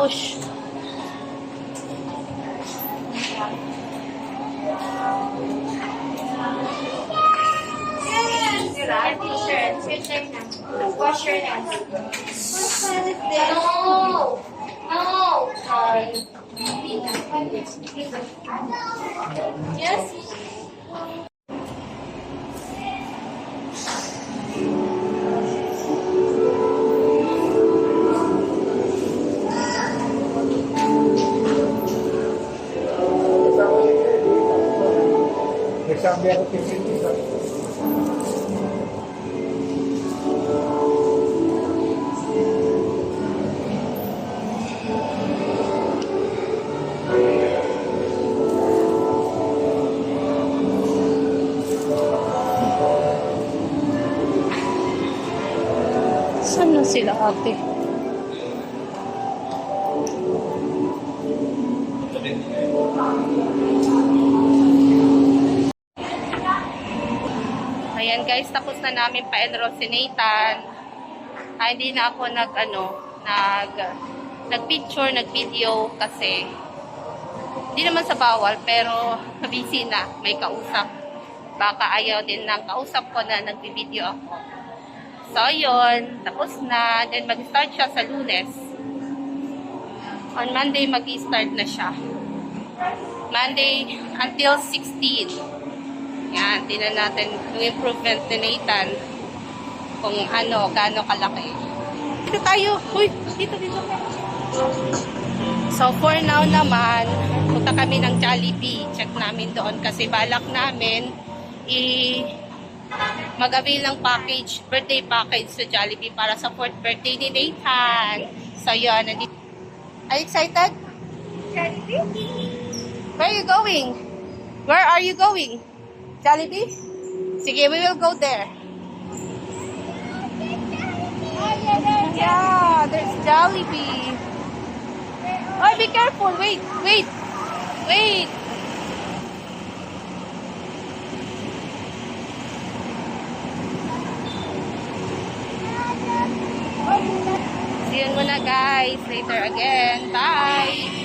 push. Wash your hands. No! No! Sorry. Yes? Nagsabi ako sa Saan na sila ate? Ayan guys, tapos na namin pa-enroll si Nathan. Hindi na ako nag-picture, nag-video kasi hindi naman sa bawal pero busy na, may kausap. Baka ayaw din ng kausap ko na nag-video ako. So, yun. Tapos na. Then, mag-start siya sa Lunes. On Monday, mag-start na siya. Monday until 16. Yan. Tingnan natin yung improvement ni Nathan. Kung gaano kalaki. Dito tayo. Uy, dito. So, for now naman, punta kami ng Jollibee. Check namin doon kasi balak namin mag-avail ng package, birthday package sa Jollibee para sa 4th birthday ni Nathan. So, yun. Are you excited? Jollibee? Where are you going? Where are you going? Jollibee? Sige, we will go there. Yeah, there's Jollibee. Oh, be careful. Wait. See you muna guys. Later again. Bye.